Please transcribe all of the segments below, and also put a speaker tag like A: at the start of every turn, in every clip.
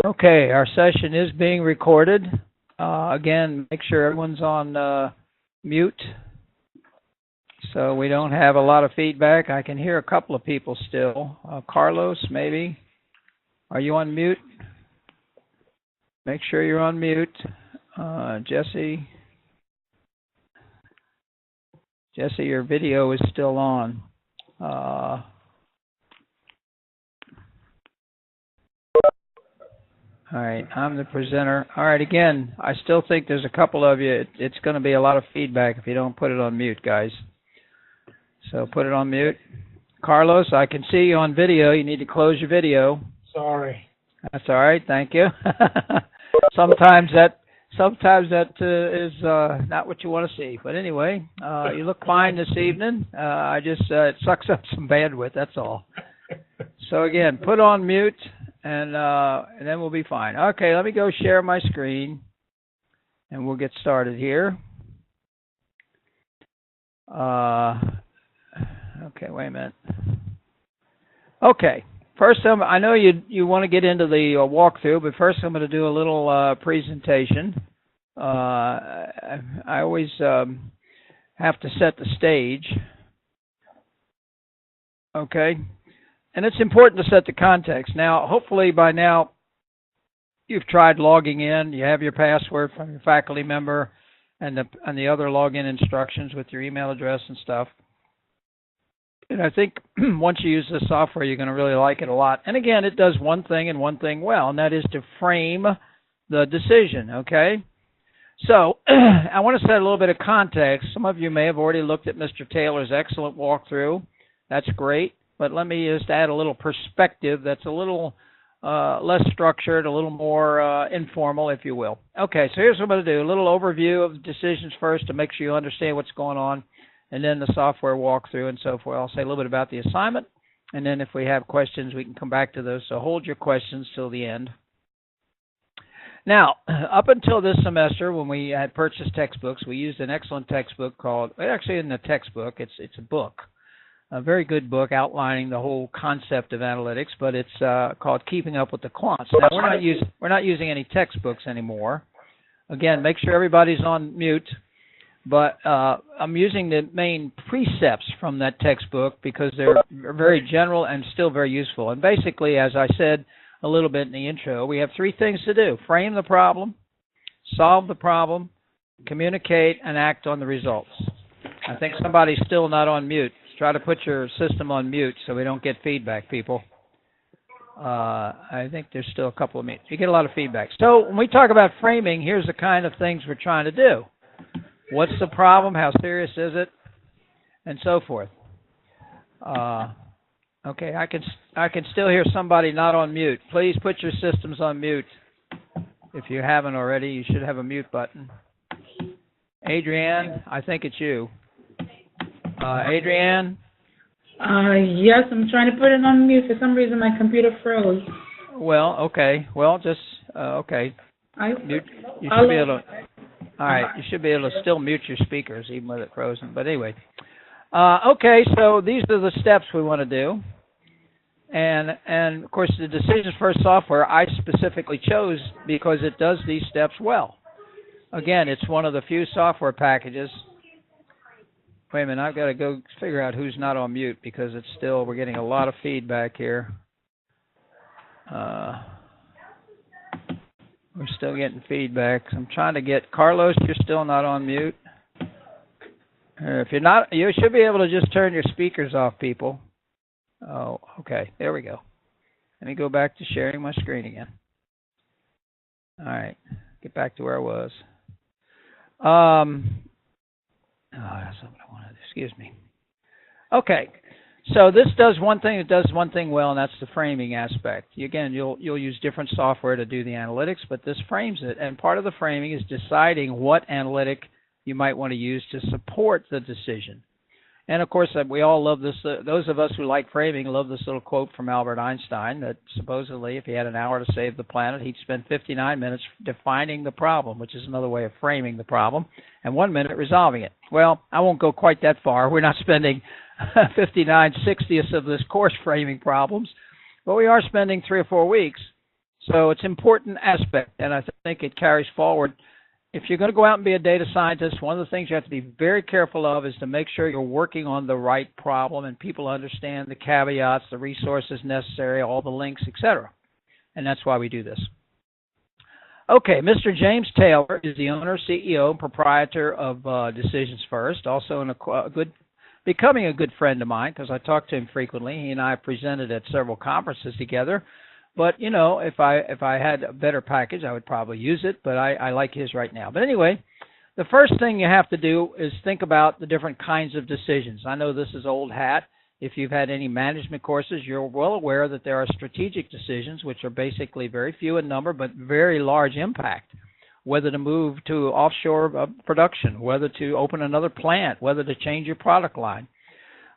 A: Okay, our session is being recorded. Again, make sure everyone's on mute so we don't have a lot of feedback. I can hear a couple of people still. Carlos, maybe. Are you on mute? Make sure you're on mute. Jesse, your video is still on. All right, I'm the presenter. All right, again, I still think there's a couple of you. It's going to be a lot of feedback if you don't put it on mute, guys. So put it on mute. Carlos, I can see you on video. You need to close your video.
B: Sorry.
A: That's all right. Thank you. Sometimes that is not what you want to see. But anyway, you look fine this evening. It sucks up some bandwidth. That's all. So again, put on mute. And then we'll be fine. Okay, let me go share my screen, and we'll get started here. Okay, wait a minute. Okay, first I know you want to get into the walkthrough, but first I'm going to do a little presentation. I always have to set the stage. Okay. And it's important to set the context. Now, hopefully by now, you've tried logging in. You have your password from your faculty member and the other login instructions with your email address and stuff. And I think once you use this software, you're going to really like it a lot. And again, it does one thing and one thing well, and that is to frame the decision, okay? So I want to set a little bit of context. Some of you may have already looked at Mr. Taylor's excellent walkthrough. That's great. But let me just add a little perspective that's a little less structured, a little more informal, if you will. Okay, so here's what I'm going to do. A little overview of Decisions First to make sure you understand what's going on, and then the software walkthrough and so forth. I'll say a little bit about the assignment, and then if we have questions, we can come back to those. So hold your questions till the end. Now, up until this semester, when we had purchased textbooks, we used an excellent textbook called, actually in the textbook, it's a book. A very good book outlining the whole concept of analytics, but it's called Keeping Up with the Quants. Now, we're not using any textbooks anymore. Again, make sure everybody's on mute, but I'm using the main precepts from that textbook because they're very general and still very useful. And basically, as I said a little bit in the intro, we have three things to do: frame the problem, solve the problem, communicate, and act on the results. I think somebody's still not on mute. Try to put your system on mute so we don't get feedback, people. I think there's still a couple of minutes. You get a lot of feedback. So when we talk about framing, here's the kind of things we're trying to do. What's the problem? How serious is it? And so forth. Okay, I can still hear somebody not on mute. Please put your systems on mute. If you haven't already, you should have a mute button. Adrienne, I think it's you. Adrienne?
C: Yes, I'm trying to put it on mute. For some reason, my computer froze.
A: Well, okay. Well, just, okay. You should be able to, all right, you should be able to still mute your speakers, even with it frozen. But anyway. Okay, so these are the steps we want to do. And of course, the Decisions First software I specifically chose because it does these steps well. Again, it's one of the few software packages. Wait a minute, I've got to go figure out who's not on mute because it's still, we're getting a lot of feedback here. We're still getting feedback. So I'm trying to get, Carlos, you're still not on mute. If you're not, you should be able to just turn your speakers off, people. Oh, okay, there we go. Let me go back to sharing my screen again. All right, get back to where I was. Oh, that's not what I wanted. Excuse me. Okay, so this does one thing. It does one thing well, and that's the framing aspect. Again, you'll use different software to do the analytics, but this frames it. And part of the framing is deciding what analytic you might want to use to support the decision. And of course, we all love this. Those of us who like framing love this little quote from Albert Einstein that supposedly, if he had an hour to save the planet, he'd spend 59 minutes defining the problem, which is another way of framing the problem, and 1 minute resolving it. Well, I won't go quite that far. We're not spending 59/60ths of this course framing problems, but we are spending 3 or 4 weeks. So it's an important aspect, and I think it carries forward. If you're going to go out and be a data scientist, one of the things you have to be very careful of is to make sure you're working on the right problem and people understand the caveats, the resources necessary, all the links, etc. And that's why we do this. Okay, Mr. James Taylor is the owner, CEO, and proprietor of DecisionsFirst, also becoming a good friend of mine because I talk to him frequently. He and I have presented at several conferences together. But, you know, if I had a better package, I would probably use it, but I like his right now. But anyway, the first thing you have to do is think about the different kinds of decisions. I know this is old hat. If you've had any management courses, you're well aware that there are strategic decisions, which are basically very few in number, but very large impact. Whether to move to offshore production, whether to open another plant, whether to change your product line.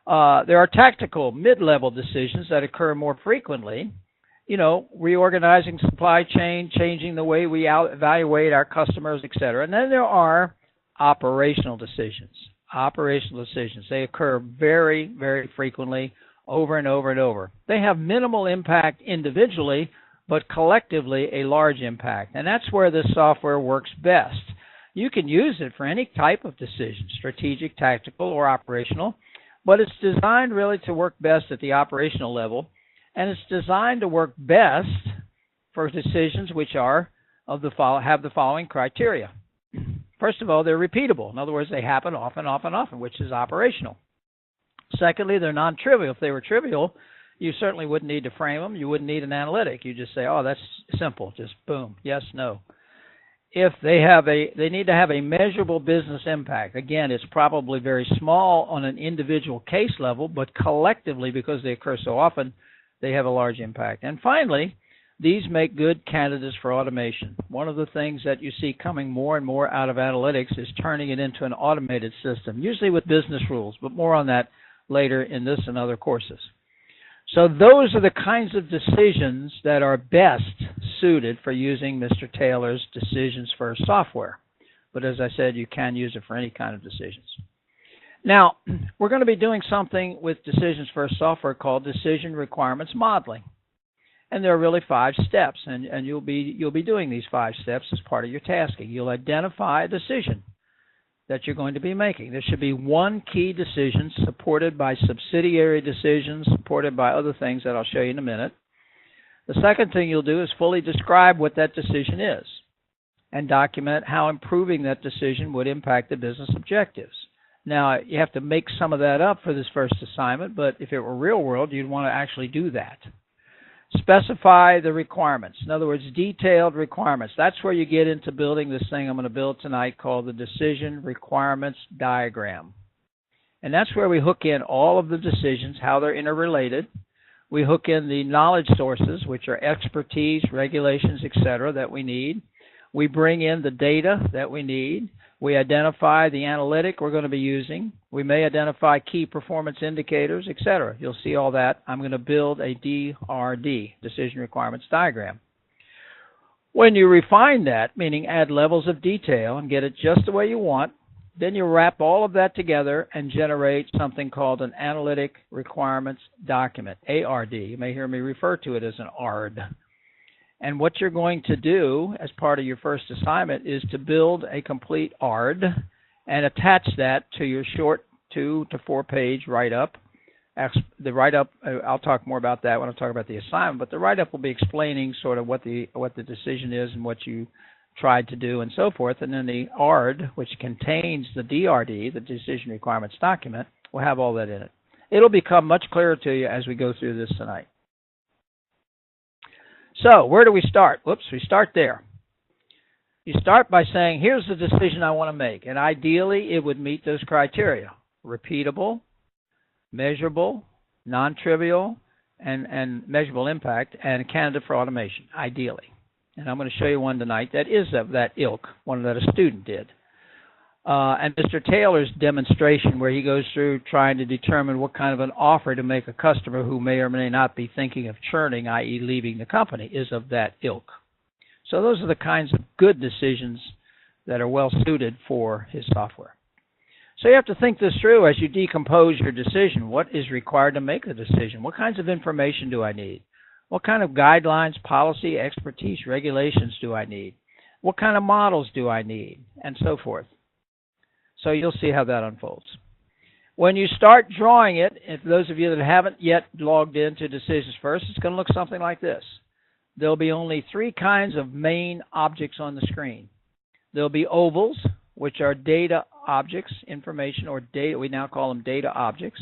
A: There are tactical mid-level decisions that occur more frequently. You know, reorganizing supply chain, changing the way we evaluate our customers, et cetera. And then there are operational decisions. Operational decisions. They occur very, very frequently, over and over and over. They have minimal impact individually, but collectively a large impact. And that's where this software works best. You can use it for any type of decision, strategic, tactical, or operational, but it's designed really to work best at the operational level. And it's designed to work best for decisions which are have the following criteria. First of all, they're repeatable. In other words, they happen often, which is operational. Secondly, they're non-trivial. If they were trivial, you certainly wouldn't need to frame them. You wouldn't need an analytic. You just say, oh, that's simple. Just boom, yes, no. If they need to have a measurable business impact. Again, it's probably very small on an individual case level, but collectively, because they occur so often, they have a large impact. And finally, these make good candidates for automation. One of the things that you see coming more and more out of analytics is turning it into an automated system, usually with business rules, but more on that later in this and other courses. So those are the kinds of decisions that are best suited for using Mr. Taylor's DecisionsFirst software. But as I said, you can use it for any kind of decisions. Now, we're going to be doing something with DecisionsFirst software called Decision Requirements Modeling. And there are really 5 steps, and you'll be doing these 5 steps as part of your tasking. You'll identify a decision that you're going to be making. There should be one key decision supported by subsidiary decisions, supported by other things that I'll show you in a minute. The second thing you'll do is fully describe what that decision is and document how improving that decision would impact the business objectives. Now, you have to make some of that up for this first assignment, but if it were real world, you'd want to actually do that. Specify the requirements. In other words, detailed requirements. That's where you get into building this thing I'm going to build tonight called the Decision Requirements Diagram. And that's where we hook in all of the decisions, how they're interrelated. We hook in the knowledge sources, which are expertise, regulations, etc., that we need. We bring in the data that we need. We identify the analytic we're going to be using. We may identify key performance indicators, etc. You'll see all that. I'm going to build a DRD, Decision Requirements Diagram. When you refine that, meaning add levels of detail and get it just the way you want, then you wrap all of that together and generate something called an Analytic Requirements Document, ARD. You may hear me refer to it as an ARD. And what you're going to do as part of your first assignment is to build a complete ARD and attach that to your short 2 to 4 page write-up. The write-up, I'll talk more about that when I talk about the assignment, but the write-up will be explaining sort of what the decision is and what you tried to do and so forth. And then the ARD, which contains the DRD, the Decision Requirements Document, will have all that in it. It'll become much clearer to you as we go through this tonight. So, where do we start? Whoops, we start there. You start by saying, here's the decision I want to make. And ideally, it would meet those criteria. Repeatable, measurable, non-trivial, and measurable impact, and a candidate for automation, ideally. And I'm going to show you one tonight that is of that ilk, one that a student did. And Mr. Taylor's demonstration where he goes through trying to determine what kind of an offer to make a customer who may or may not be thinking of churning, i.e. leaving the company, is of that ilk. So those are the kinds of good decisions that are well suited for his software. So you have to think this through as you decompose your decision. What is required to make the decision? What kinds of information do I need? What kind of guidelines, policy, expertise, regulations do I need? What kind of models do I need? And so forth. So you'll see how that unfolds. When you start drawing it, if those of you that haven't yet logged into Decisions First, it's going to look something like this. There'll be only three kinds of main objects on the screen. There'll be ovals, which are data objects, information, or data. We now call them data objects.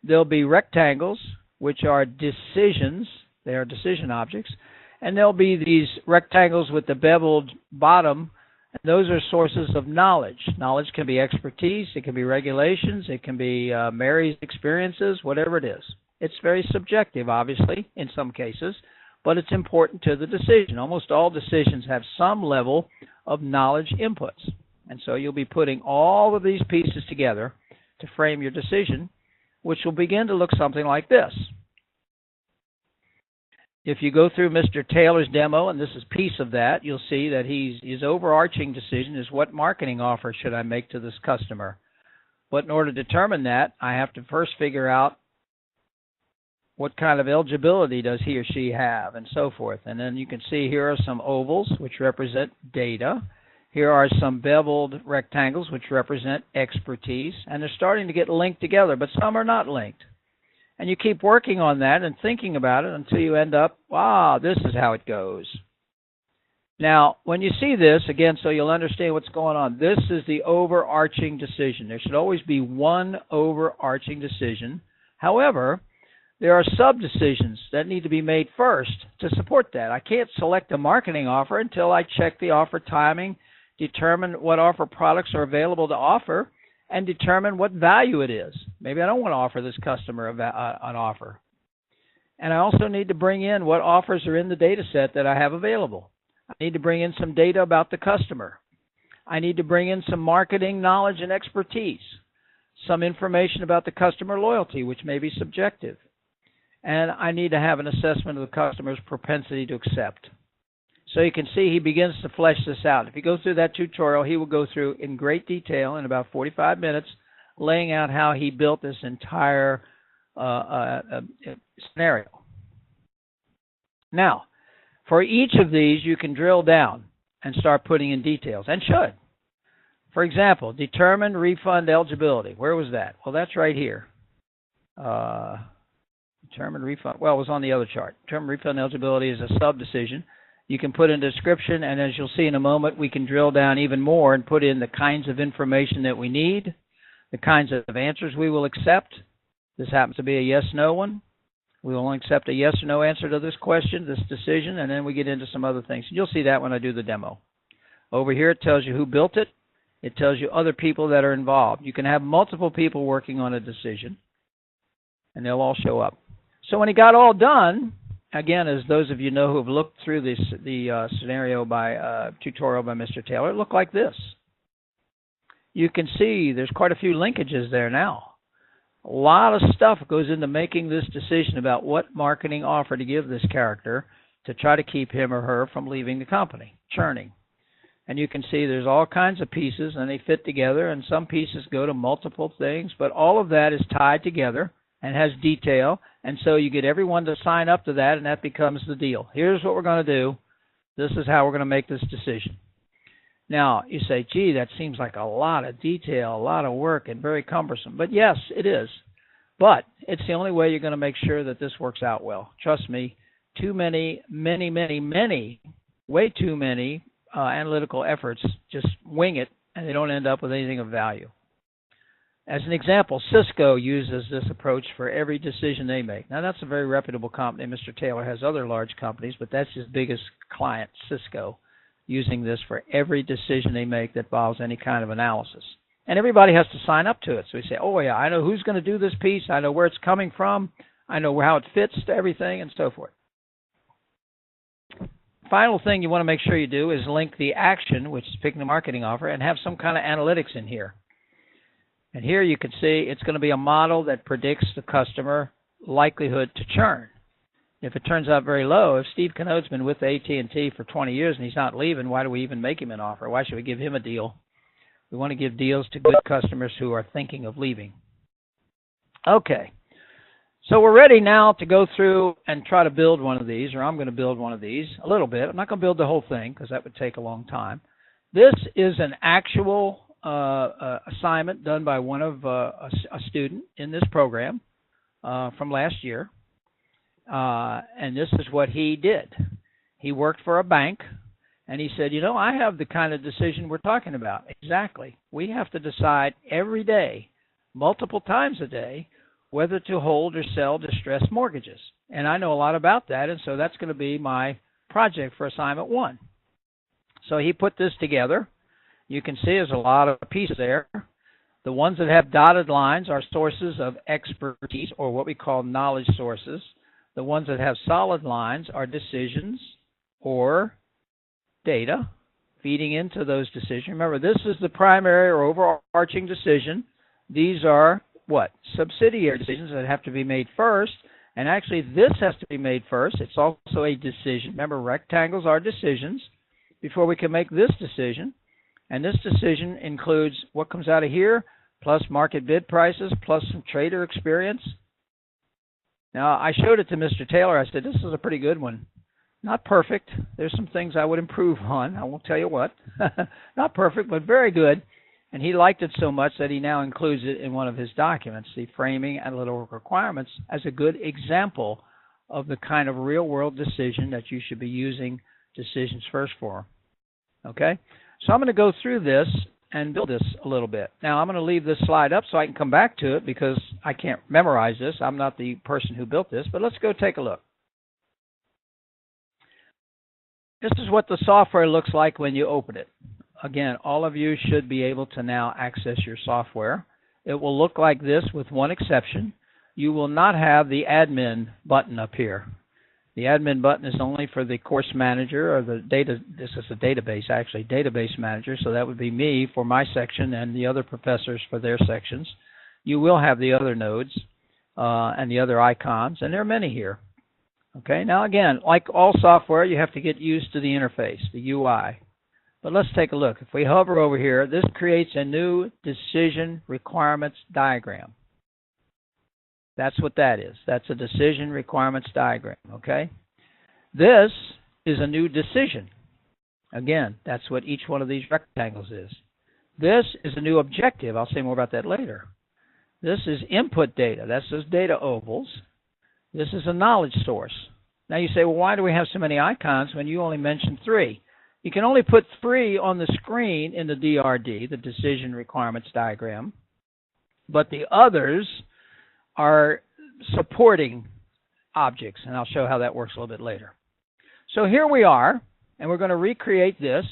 A: There'll be rectangles, which are decisions. They are decision objects. And there'll be these rectangles with the beveled bottom. And those are sources of knowledge. Knowledge can be expertise, it can be regulations, it can be Mary's experiences, whatever it is. It's very subjective, obviously, in some cases, but it's important to the decision. Almost all decisions have some level of knowledge inputs. And so you'll be putting all of these pieces together to frame your decision, which will begin to look something like this. If you go through Mr. Taylor's demo, and this is a piece of that, you'll see that his overarching decision is what marketing offer should I make to this customer. But in order to determine that, I have to first figure out what kind of eligibility does he or she have, and so forth. And then you can see here are some ovals, which represent data. Here are some beveled rectangles, which represent expertise. And they're starting to get linked together, but some are not linked. And you keep working on that and thinking about it until you end up, wow, this is how it goes. Now, when you see this, again, so you'll understand what's going on, this is the overarching decision. There should always be one overarching decision. However, there are sub-decisions that need to be made first to support that. I can't select a marketing offer until I check the offer timing, determine what offer products are available to offer, and determine what value it is. Maybe I don't want to offer this customer an offer. And I also need to bring in what offers are in the data set that I have available. I need to bring in some data about the customer. I need to bring in some marketing knowledge and expertise, some information about the customer loyalty, which may be subjective. And I need to have an assessment of the customer's propensity to accept. So you can see he begins to flesh this out. If you go through that tutorial, he will go through in great detail in about 45 minutes, laying out how he built this entire scenario. Now, for each of these, you can drill down and start putting in details, and should. For example, determine refund eligibility. Where was that? Well, that's right here. Determine refund. Well, it was on the other chart. Determine refund eligibility is a sub-decision. You can put in a description, and as you'll see in a moment, we can drill down even more and put in the kinds of information that we need, the kinds of answers we will accept. This happens to be a yes-no one. We will only accept a yes or no answer to this question, this decision, and then we get into some other things. You'll see that when I do the demo. Over here, it tells you who built it. It tells you other people that are involved. You can have multiple people working on a decision, and they'll all show up. So when he got all done, again, as those of you know who have looked through the scenario by tutorial by Mr. Taylor, it looked like this. You can see there's quite a few linkages there now. A lot of stuff goes into making this decision about what marketing offer to give this character to try to keep him or her from leaving the company, churning. And you can see there's all kinds of pieces, and they fit together, and some pieces go to multiple things, but all of that is tied together and has detail, and so you get everyone to sign up to that, and that becomes the deal. Here's what we're going to do. This is how we're going to make this decision. Now, you say, gee, that seems like a lot of detail, a lot of work, and very cumbersome. But yes, it is. But it's the only way you're going to make sure that this works out well. Trust me, too many, way too many analytical efforts just wing it, and they don't end up with anything of value. As an example, Cisco uses this approach for every decision they make. Now, that's a very reputable company. Mr. Taylor has other large companies, but that's his biggest client, Cisco, using this for every decision they make that involves any kind of analysis. And everybody has to sign up to it. So we say, oh, yeah, I know who's going to do this piece. I know where it's coming from. I know how it fits to everything, and so forth. Final thing you want to make sure you do is link the action, which is picking the marketing offer, and have some kind of analytics in here. And here you can see it's going to be a model that predicts the customer likelihood to churn. If it turns out very low, if Steve Canode's been with AT&T for 20 years and he's not leaving, why do we even make him an offer? Why should we give him a deal? We want to give deals to good customers who are thinking of leaving. Okay, So we're ready now to go through and try to build one of these, or I'm going to build one of these a little bit. I'm not going to build the whole thing because that would take a long time. This is an actual assignment done by one of a student in this program from last year. And this is what he did. He worked for a bank, and he said, you know, I have the kind of decision we're talking about. Exactly. We have to decide every day, multiple times a day, whether to hold or sell distressed mortgages. And I know a lot about that, and so that's going to be my project for assignment 1. So he put this together. You can see there's a lot of pieces there. The ones that have dotted lines are sources of expertise, or what we call knowledge sources. The ones that have solid lines are decisions or data feeding into those decisions. Remember, this is the primary or overarching decision. These are what? Subsidiary decisions that have to be made first. And actually, this has to be made first. It's also a decision. Remember, rectangles are decisions before we can make this decision. And this decision includes what comes out of here, plus market bid prices, plus some trader experience. Now, I showed it to Mr. Taylor. I said, this is a pretty good one. Not perfect. There's some things I would improve on. I won't tell you what. Not perfect, but very good. And he liked it so much that he now includes it in one of his documents, the Framing Analytical Requirements, as a good example of the kind of real-world decision that you should be using DecisionsFirst for. Okay? So I'm going to go through this and build this a little bit. Now, I'm going to leave this slide up so I can come back to it because I can't memorize this. I'm not the person who built this, but let's go take a look. This is what the software looks like when you open it. Again, all of you should be able to now access your software. It will look like this with one exception. You will not have the admin button up here. The admin button is only for the course manager or the data. This is a database, actually, database manager. So that would be me for my section and the other professors for their sections. You will have the other nodes and the other icons, and there are many here. Okay, now again, like all software, you have to get used to the interface, the UI. But let's take a look. If we hover over here, this creates a new decision requirements diagram. That's what that is. That's a decision requirements diagram, okay? This is a new decision. Again, that's what each one of these rectangles is. This is a new objective. I'll say more about that later. This is input data. That's those data ovals. This is a knowledge source. Now you say, well, why do we have so many icons when you only mentioned 3? You can only put 3 on the screen in the DRD, the decision requirements diagram, but the others are supporting objects, and I'll show how that works a little bit later. So here we are, and we're going to recreate this.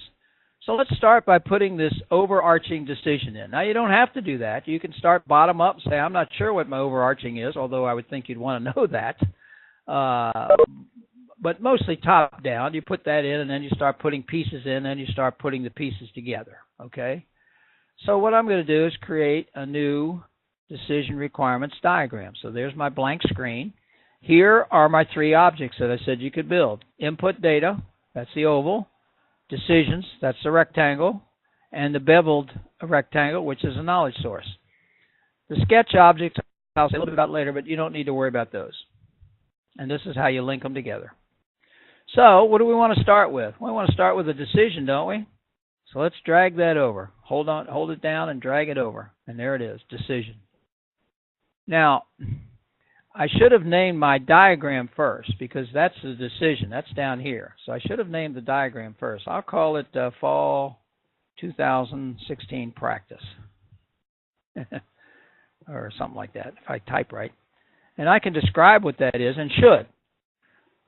A: So let's start by putting this overarching decision in. Now, you don't have to do that. You can start bottom up and say, I'm not sure what my overarching is, although I would think you'd want to know that. But mostly top down. You put that in, and then you start putting pieces in, and you start putting the pieces together, okay? So what I'm going to do is create a new decision requirements diagram. So there's my blank screen. Here are my 3 objects that I said you could build. Input data, that's the oval. Decisions, that's the rectangle. And the beveled rectangle, which is a knowledge source. The sketch objects, I'll say a little bit about later, but you don't need to worry about those. And this is how you link them together. So what do we want to start with? We want to start with a decision, don't we? So let's drag that over. Hold it down and drag it over. And there it is, decision. Now, I should have named my diagram first because that's the decision. That's down here. So I should have named the diagram first. I'll call it Fall 2016 Practice. Or something like that, if I type right. And I can describe what that is and should.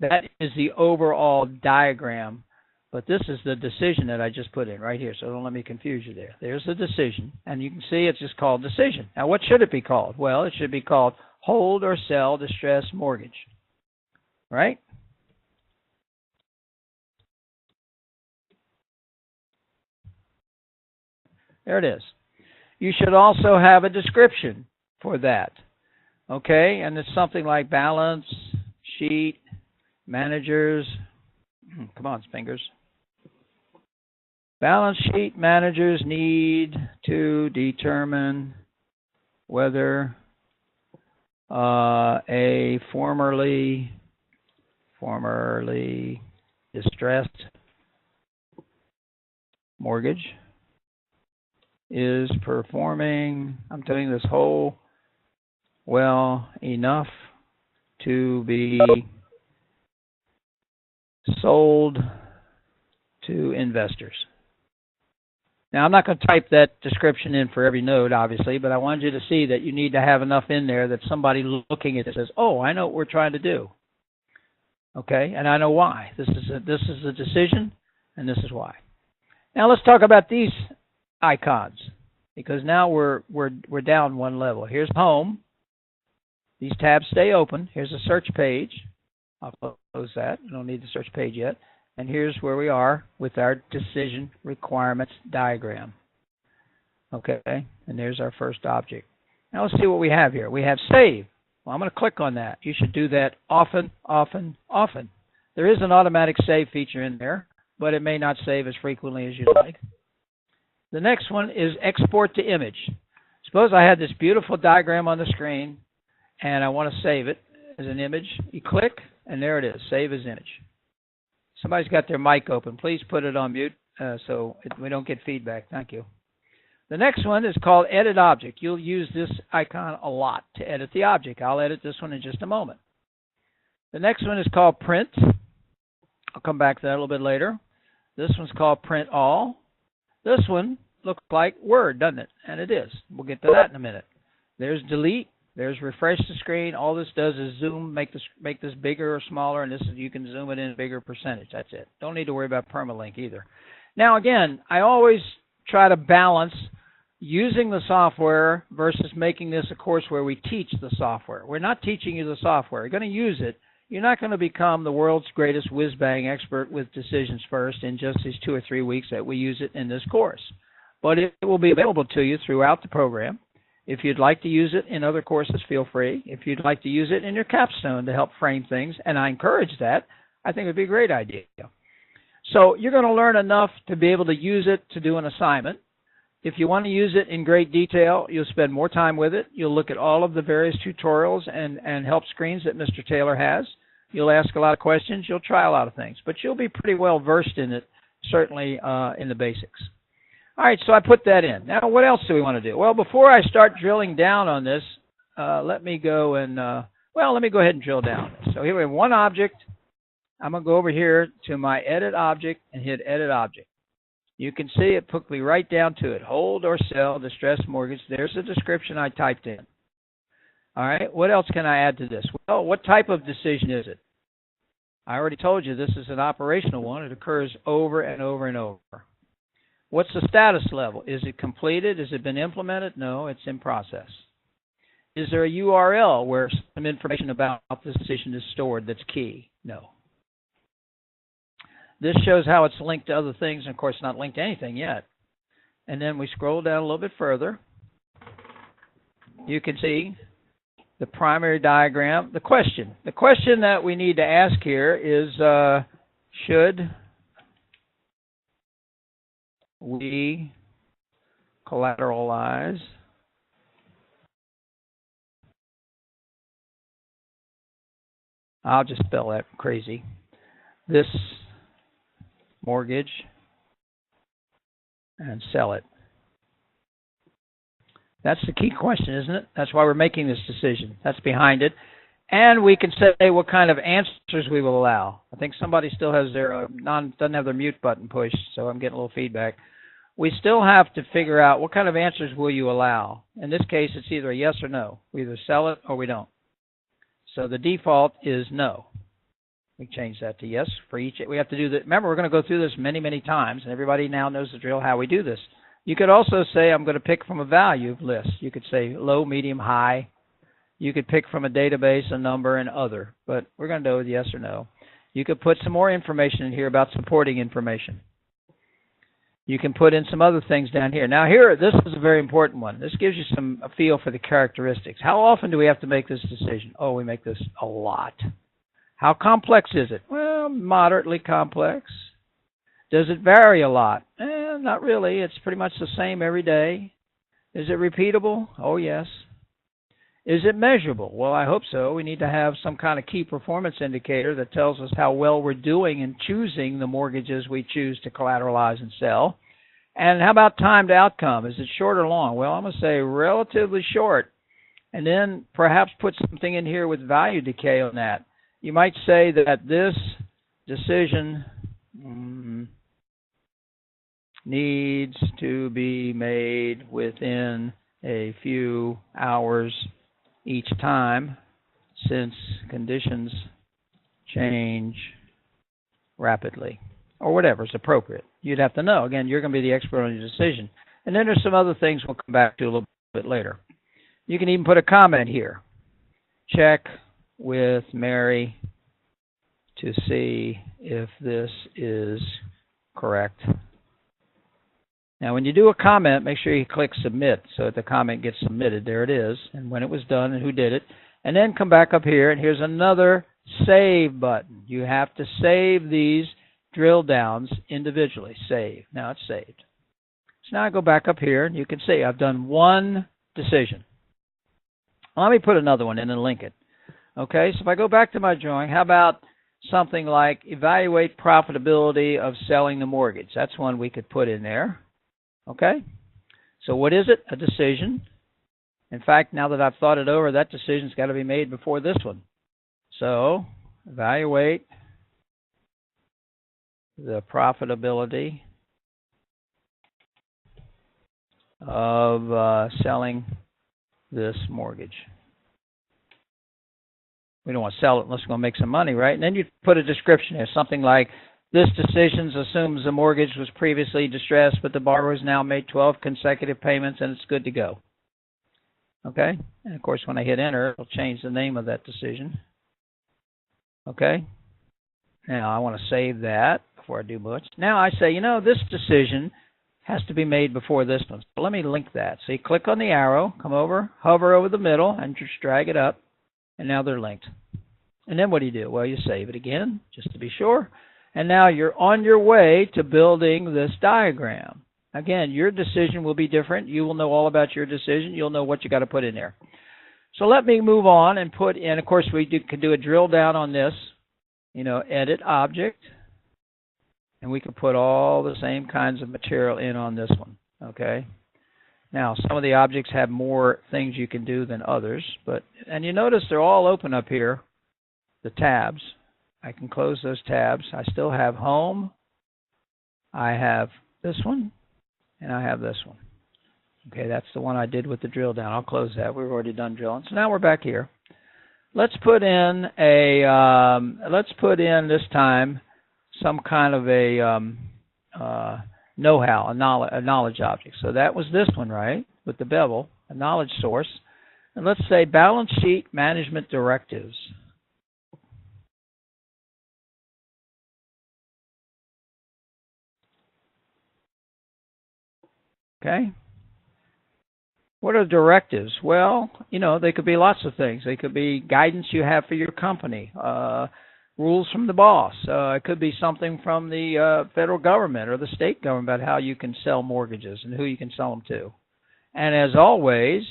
A: That is the overall diagram, but this is the decision that I just put in right here, so don't let me confuse you there. There's the decision, and you can see it's just called decision. Now, what should it be called? Well, it should be called hold or sell distressed mortgage, right? There it is. You should also have a description for that, okay? And it's something like balance sheet, managers, come on, fingers. Balance sheet managers need to determine whether a formerly distressed mortgage is performing, I'm doing this whole, well enough to be sold to investors. Now, I'm not going to type that description in for every note, obviously, but I wanted you to see that you need to have enough in there that somebody looking at it says, oh, I know what we're trying to do. Okay, and I know why. This is a decision, and this is why. Now, let's talk about these icons, because now we're down one level. Here's home. These tabs stay open. Here's a search page. I'll close that. I don't need the search page yet. And here's where we are with our decision requirements diagram. Okay, and there's our first object. Now let's see what we have here. We have save. Well, I'm going to click on that. You should do that often, often, often. There is an automatic save feature in there, but it may not save as frequently as you'd like. The next one is export to image. Suppose I had this beautiful diagram on the screen, and I want to save it as an image. You click, and there it is, save as image. Somebody's got their mic open. Please put it on mute so we don't get feedback. Thank you. The next one is called Edit Object. You'll use this icon a lot to edit the object. I'll edit this one in just a moment. The next one is called Print. I'll come back to that a little bit later. This one's called Print All. This one looks like Word, doesn't it? And it is. We'll get to that in a minute. There's Delete. There's refresh the screen. All this does is zoom, make this bigger or smaller, and you can zoom it in a bigger percentage. That's it. Don't need to worry about permalink either. Now, again, I always try to balance using the software versus making this a course where we teach the software. We're not teaching you the software. You're going to use it. You're not going to become the world's greatest whiz-bang expert with Decisions First in just these 2 or 3 weeks that we use it in this course. But it will be available to you throughout the program. If you'd like to use it in other courses, feel free. If you'd like to use it in your capstone to help frame things, and I encourage that, I think it would be a great idea. So you're going to learn enough to be able to use it to do an assignment. If you want to use it in great detail, you'll spend more time with it. You'll look at all of the various tutorials and help screens that Mr. Taylor has. You'll ask a lot of questions. You'll try a lot of things. But you'll be pretty well versed in it, certainly in the basics. All right, so I put that in. Now, what else do we want to do? Well, before I start drilling down on this, let me go ahead and drill down. So here we have one object. I'm going to go over here to my Edit Object and hit Edit Object. You can see it took me right down to it. Hold or sell distressed mortgage. There's the description I typed in. All right, what else can I add to this? Well, what type of decision is it? I already told you this is an operational one. It occurs over and over and over. What's the status level? Is it completed? Has it been implemented? No, it's in process. Is there a URL where some information about this decision is stored that's key? No. This shows how it's linked to other things, and of course not linked to anything yet. And then we scroll down a little bit further. You can see the primary diagram. The question that we need to ask here is, should we collateralize I'll just spell that crazy. This mortgage and sell it. That's the key question, isn't it? That's why we're making this decision. That's behind it. And we can say what kind of answers we will allow. I think somebody still has their doesn't have their mute button pushed, so I'm getting a little feedback. We still have to figure out what kind of answers will you allow. In this case, it's either a yes or no. We either sell it or we don't. So the default is no. We change that to yes for each. We have to do that. Remember, we're going to go through this many, many times, and everybody now knows the drill how we do this. You could also say, I'm going to pick from a value list. You could say low, medium, high. You could pick from a database, a number, and other. But we're going to go with yes or no. You could put some more information in here about supporting information. You can put in some other things down here. Now here, this is a very important one. This gives you a feel for the characteristics. How often do we have to make this decision? Oh, we make this a lot. How complex is it? Well, moderately complex. Does it vary a lot? Not really. It's pretty much the same every day. Is it repeatable? Oh, yes. Is it measurable? Well, I hope so. We need to have some kind of key performance indicator that tells us how well we're doing in choosing the mortgages we choose to collateralize and sell. And how about time to outcome? Is it short or long? Well, I'm going to say relatively short. And then perhaps put something in here with value decay on that. You might say that this decision needs to be made within a few hours each time, since conditions change rapidly, or whatever is appropriate. You'd have to know. Again, you're going to be the expert on your decision. And then there's some other things we'll come back to a little bit later. You can even put a comment here. Check with Mary to see if this is correct. Now, when you do a comment, make sure you click Submit so that the comment gets submitted. There it is, and when it was done and who did it. And then come back up here, and here's another Save button. You have to save these drill downs individually. Save. Now it's saved. So now I go back up here, and you can see I've done one decision. Let me put another one in and link it. Okay, so if I go back to my drawing, how about something like evaluate profitability of selling the mortgage? That's one we could put in there. Okay, so what is it? A decision. In fact, now that I've thought it over, that decision's got to be made before this one. So, evaluate the profitability of selling this mortgage. We don't want to sell it unless we're going to make some money, right? And then you put a description here, something like, this decision assumes the mortgage was previously distressed, but the borrower has now made 12 consecutive payments and it's good to go. Okay? And of course, when I hit enter, it'll change the name of that decision. Okay? Now, I want to save that before I do much. Now I say, this decision has to be made before this one. So let me link that. So you click on the arrow, come over, hover over the middle, and just drag it up, and now they're linked. And then what do? Well, you save it again, just to be sure. And now you're on your way to building this diagram. Again, your decision will be different. You will know all about your decision. You'll know what you got to put in there. So let me move on and put in, of course, we can do a drill down on this, edit object. And we can put all the same kinds of material in on this one, okay? Now, some of the objects have more things you can do than others, and you notice they're all open up here, the tabs. I can close those tabs. I still have home. I have this one, and I have this one. Okay, that's the one I did with the drill down. I'll close that. We've already done drilling. So now we're back here. Let's put in this time some kind of a know-how, a knowledge object. So that was this one, right, with the bevel, a knowledge source. And let's say balance sheet management directives. Okay. What are directives? Well, they could be lots of things. They could be guidance you have for your company, rules from the boss. It could be something from the federal government or the state government about how you can sell mortgages and who you can sell them to. And as always,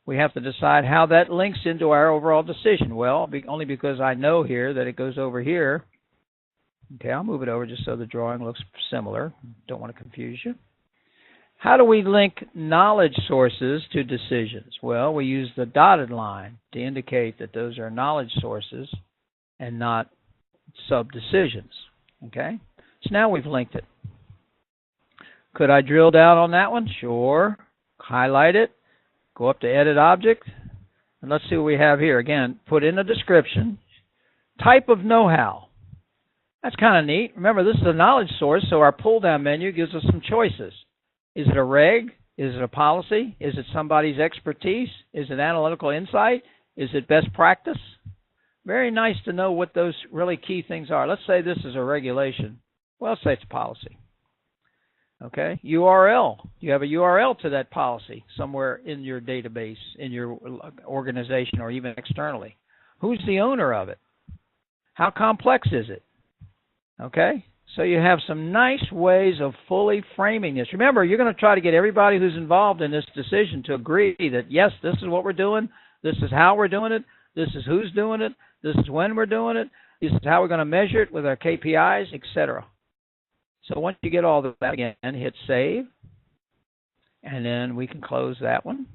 A: we have to decide how that links into our overall decision. Well, only because I know here that it goes over here. Okay, I'll move it over just so the drawing looks similar. Don't want to confuse you. How do we link knowledge sources to decisions? Well, we use the dotted line to indicate that those are knowledge sources and not sub-decisions. Okay? So now we've linked it. Could I drill down on that one? Sure. Highlight it. Go up to Edit Object. And let's see what we have here. Again, put in a description. Type of know-how. That's kind of neat. Remember, this is a knowledge source, so our pull-down menu gives us some choices. Is it a reg? Is it a policy? Is it somebody's expertise? Is it analytical insight? Is it best practice? Very nice to know what those really key things are. Let's say this is a regulation. Well, let's say it's policy. Okay, URL. You have a URL to that policy somewhere in your database, in your organization, or even externally. Who's the owner of it? How complex is it? Okay, so you have some nice ways of fully framing this. Remember, you're going to try to get everybody who's involved in this decision to agree that, yes, this is what we're doing. This is how we're doing it. This is who's doing it. This is when we're doing it. This is how we're going to measure it with our KPIs, etc. So once you get all of that, again, hit save. And then we can close that one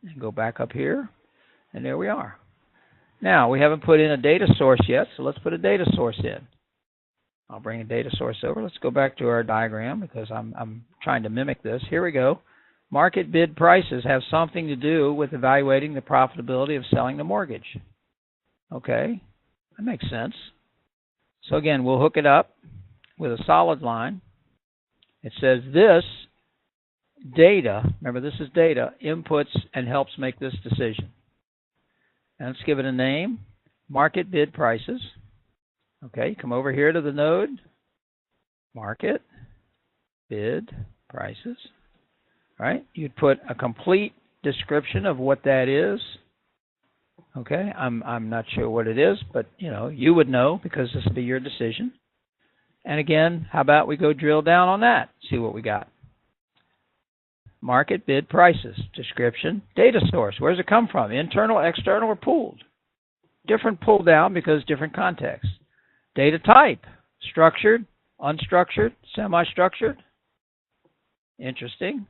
A: and go back up here. And there we are. Now, we haven't put in a data source yet, so let's put a data source in. I'll bring a data source over. Let's go back to our diagram because I'm trying to mimic this. Here we go. Market bid prices have something to do with evaluating the profitability of selling the mortgage. Okay, that makes sense. So again, we'll hook it up with a solid line. It says this data, remember this is data, inputs and helps make this decision. And let's give it a name, market bid prices. Okay, come over here to the node, market bid prices. All right, you'd put a complete description of what that is. Okay, I'm not sure what it is, but you would know because this will be your decision. And again, how about we go drill down on that, see what we got. Market bid prices, description, data source. Where does it come from? Internal, external, or pooled? Different pull down because different context. Data type, structured, unstructured, semi-structured. Interesting.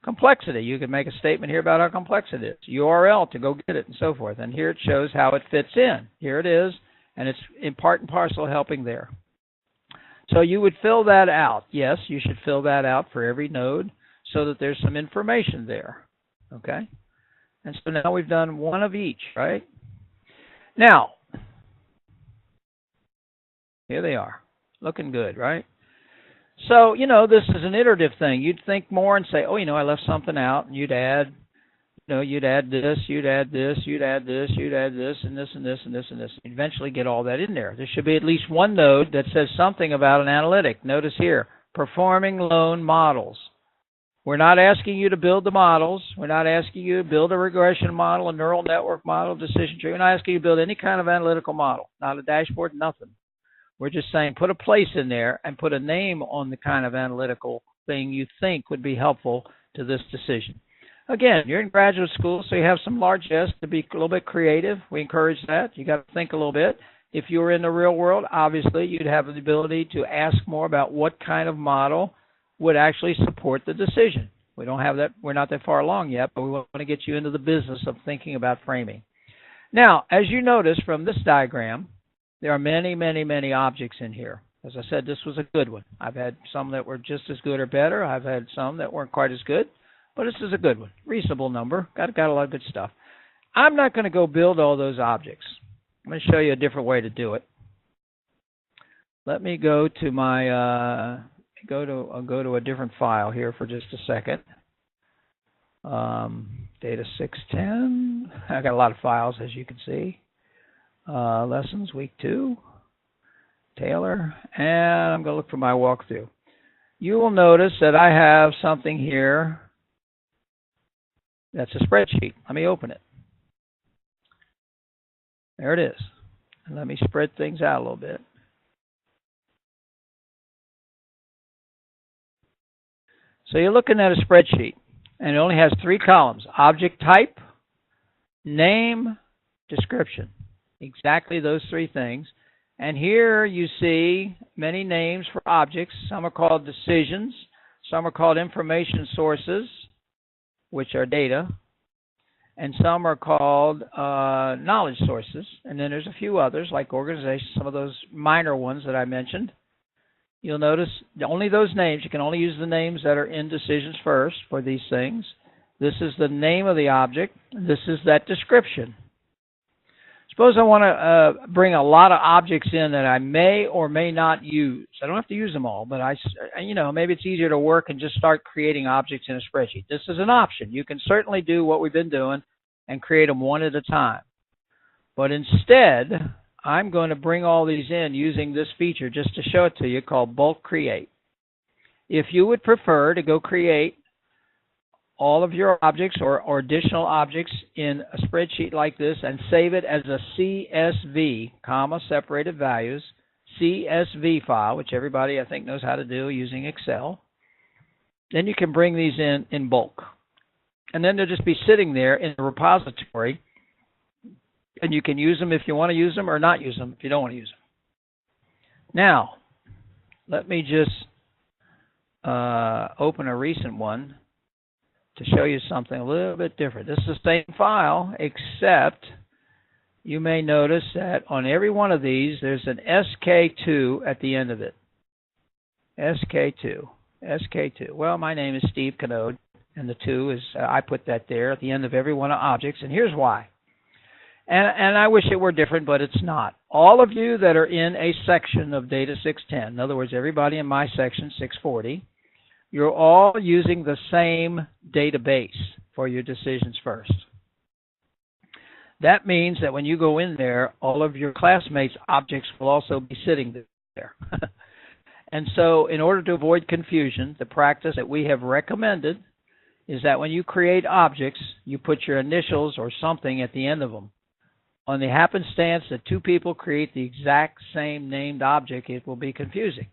A: Complexity, you can make a statement here about how complex it is. URL to go get it and so forth. And here it shows how it fits in. Here it is, and it's in part and parcel helping there. So you would fill that out. Yes, you should fill that out for every node so that there's some information there. Okay? And so now we've done one of each, right? Now, here they are. Looking good, right? So, this is an iterative thing. You'd think more and say, oh, I left something out, and you'd add, you'd add this, you'd add this, you'd add this, you'd add this, and this, and this, and this, and this. You'd eventually get all that in there. There should be at least one node that says something about an analytic. Notice here, performing loan models. We're not asking you to build the models. We're not asking you to build a regression model, a neural network model, decision tree. We're not asking you to build any kind of analytical model. Not a dashboard, nothing. We're just saying put a place in there and put a name on the kind of analytical thing you think would be helpful to this decision. Again, you're in graduate school, so you have some largesse to be a little bit creative. We encourage that. You got to think a little bit. If you were in the real world, obviously, you'd have the ability to ask more about what kind of model would actually support the decision. We don't have that. We're not that far along yet, but we want to get you into the business of thinking about framing. Now, as you notice from this diagram, there are many, many, many objects in here. As I said, this was a good one. I've had some that were just as good or better. I've had some that weren't quite as good, but this is a good one. Reasonable number. Got a lot of good stuff. I'm not going to go build all those objects. I'm going to show you a different way to do it. Let me go to my go to a different file here for just a second. Data 610. I got a lot of files, as you can see. Lessons, week 2, Taylor, and I'm going to look for my walkthrough. You will notice that I have something here that's a spreadsheet. Let me open it. There it is. And let me spread things out a little bit. So you're looking at a spreadsheet, and it only has 3 columns: object type, name, description. Exactly those 3 things. And here you see many names for objects. Some are called decisions. Some are called information sources, which are data. And some are called knowledge sources. And then there's a few others, like organizations, some of those minor ones that I mentioned. You'll notice only those names. You can only use the names that are in DecisionsFirst for these things. This is the name of the object. This is that description. Suppose I want to bring a lot of objects in that I may or may not use. I don't have to use them all, but maybe it's easier to work and just start creating objects in a spreadsheet. This is an option. You can certainly do what we've been doing and create them one at a time. But instead, I'm going to bring all these in using this feature just to show it to you called Bulk Create. If you would prefer to go create all of your objects or additional objects in a spreadsheet like this and save it as a CSV, comma, separated values, CSV file, which everybody I think knows how to do using Excel, then you can bring these in bulk. And then they'll just be sitting there in the repository And you can use them if you want to use them or not use them if you don't want to use them. Now, let me just open a recent one to show you something a little bit different. This is the same file, except you may notice that on every one of these, there's an SK2 at the end of it. SK2. SK2. Well, my name is Steve Canode, and the 2 is, I put that there at the end of every one of objects, and here's why. And I wish it were different, but it's not. All of you that are in a section of Data 610, in other words, everybody in my section, 640, you're all using the same database for your Decisions First. That means that when you go in there, all of your classmates' objects will also be sitting there. And so in order to avoid confusion, the practice that we have recommended is that when you create objects, you put your initials or something at the end of them. On the happenstance that 2 people create the exact same named object, it will be confusing.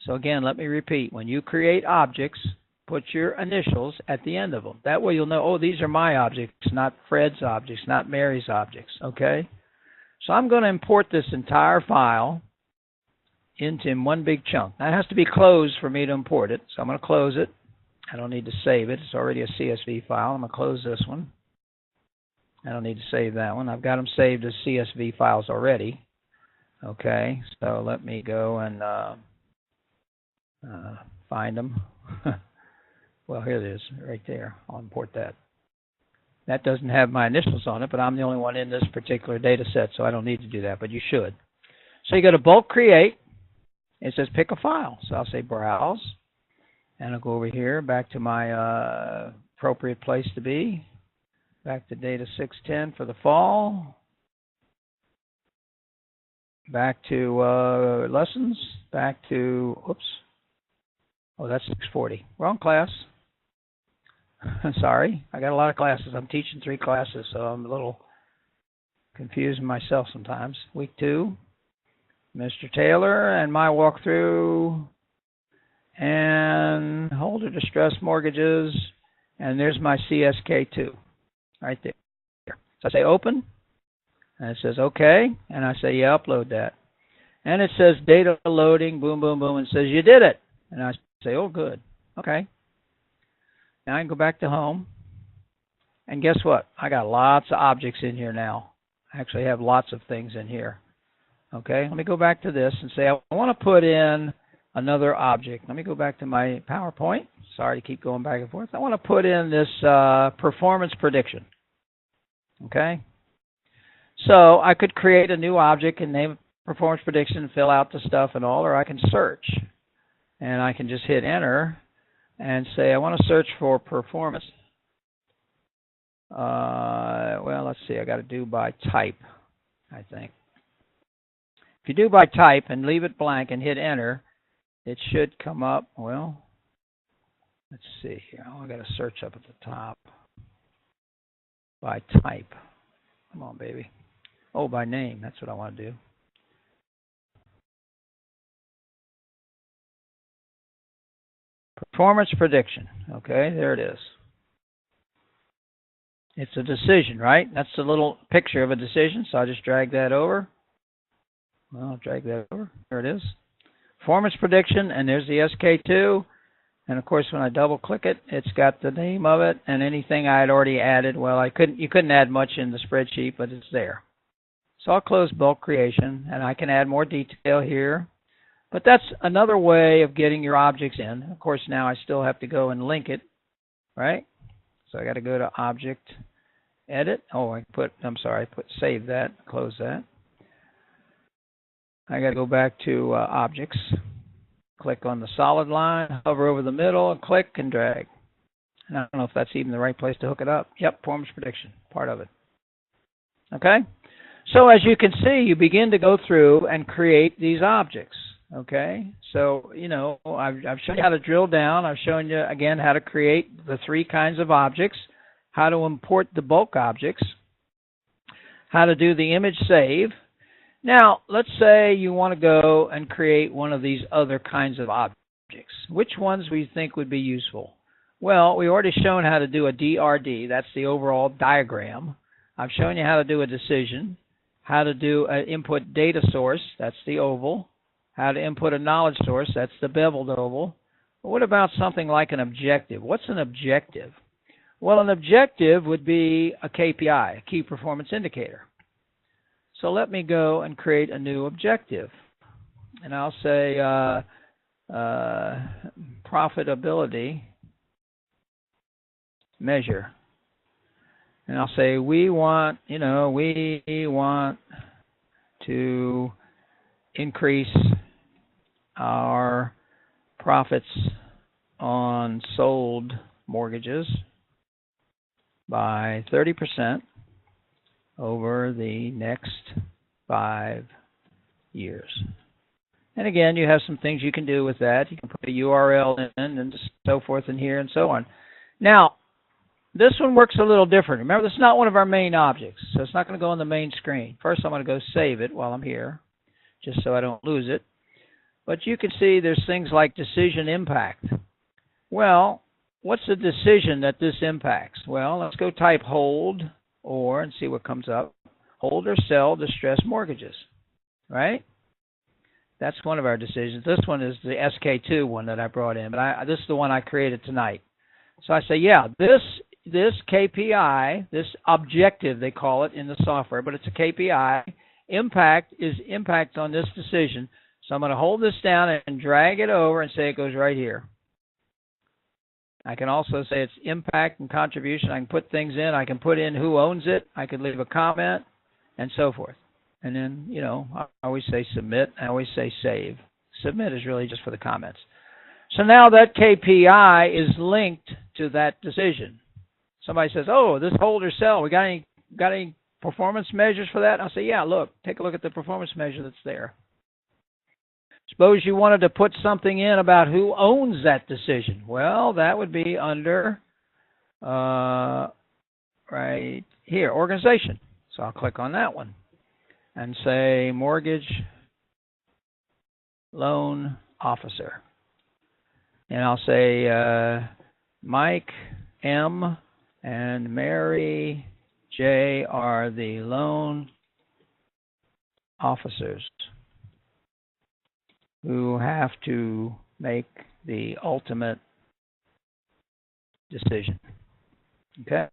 A: So again, let me repeat. When you create objects, put your initials at the end of them. That way you'll know, oh, these are my objects, not Fred's objects, not Mary's objects, okay? So I'm going to import this entire file into one big chunk. Now, it has to be closed for me to import it, so I'm going to close it. I don't need to save it. It's already a CSV file. I'm going to close this one. I don't need to save that one. I've got them saved as CSV files already. Okay, so let me go and find them. Well, here it is, right there. I'll import that. That doesn't have my initials on it, but I'm the only one in this particular data set, so I don't need to do that, but you should. So you go to Bulk Create. It says pick a file. So I'll say Browse, and I'll go over here, back to my appropriate place to be. Back to Data 610 for the fall. Back to lessons. Back to, oops. Oh, that's 640. Wrong class. Sorry. I got a lot of classes. I'm teaching 3 classes, so I'm a little confused myself sometimes. Week 2. Mr. Taylor and my walkthrough. And holder distress mortgages. And there's my CSK2. Right there. So I say open, and it says okay, and I say yeah, upload that. And it says data loading, boom, boom, boom, and it says you did it. And I say, oh, good. Okay. Now I can go back to home, and guess what? I got lots of objects in here now. I actually have lots of things in here. Okay, let me go back to this and say I want to put in another object. Let me go back to my PowerPoint. Sorry to keep going back and forth. I want to put in this performance prediction. Okay? So I could create a new object and name it performance prediction, fill out the stuff and all, or I can search. And I can just hit enter and say I want to search for performance. Well, let's see. I got to do by type, I think. If you do by type and leave it blank and hit enter, it should come up. Well, let's see here. I got to search up at the top. By type. Come on, baby. Oh, by name. That's what I want to do. Performance prediction. Okay, there it is. It's a decision, right? That's a little picture of a decision, so I'll just drag that over. Well, I'll drag that over. There it is. Performance prediction, and there's the SK2. And of course, when I double click it, it's got the name of it and anything I had already added. Well, you couldn't add much in the spreadsheet, but it's there. So I'll close bulk creation, and I can add more detail here. But that's another way of getting your objects in. Of course, now I still have to go and link it, right? So I got to go to Object, Edit. Oh, save that, close that. I got to go back to Objects. Click on the solid line, hover over the middle, and click and drag. And I don't know if that's even the right place to hook it up. Yep, performance prediction, part of it. Okay? So as you can see, you begin to go through and create these objects. Okay? So, you know, I've shown you how to drill down. I've shown you, again, how to create the 3 kinds of objects, how to import the bulk objects, how to do the image save. Now, let's say you want to go and create one of these other kinds of objects. Which ones we think would be useful? Well, we already shown how to do a DRD. That's the overall diagram. I've shown you how to do a decision, how to do an input data source, that's the oval, how to input a knowledge source, that's the beveled oval. But what about something like an objective? What's an objective? Well, an objective would be a KPI, a key performance indicator. So let me go and create a new objective. And I'll say profitability measure. And I'll say we want to increase our profits on sold mortgages by 30% over the next 5 years. And again, you have some things you can do with that. You can put a URL in and so forth in here and so on. Now, this one works a little different. Remember, this is not one of our main objects, so it's not going to go on the main screen. First, I'm going to go save it while I'm here, just so I don't lose it. But you can see there's things like decision impact. Well, what's the decision that this impacts? Well, let's go type hold or and see what comes up. Hold or sell distressed mortgages, right? That's one of our decisions. This one is the SK2 one that I brought in, but this is the one I created tonight. So I say, yeah, this KPI, this objective they call it in the software, but it's a KPI. Impact is impact on this decision. So I'm going to hold this down and drag it over and say it goes right here. I can also say it's impact and contribution. I can put things in. I can put in who owns it. I could leave a comment and so forth. And then, I always say submit. I always say save. Submit is really just for the comments. So now that KPI is linked to that decision. Somebody says, oh, this hold or sell, we got any performance measures for that? I'll say, yeah, look, take a look at the performance measure that's there. Suppose you wanted to put something in about who owns that decision. Well, that would be under right here, organization. So I'll click on that one and say mortgage loan officer. And I'll say Mike M. and Mary J. are the loan officers who have to make the ultimate decision. Okay?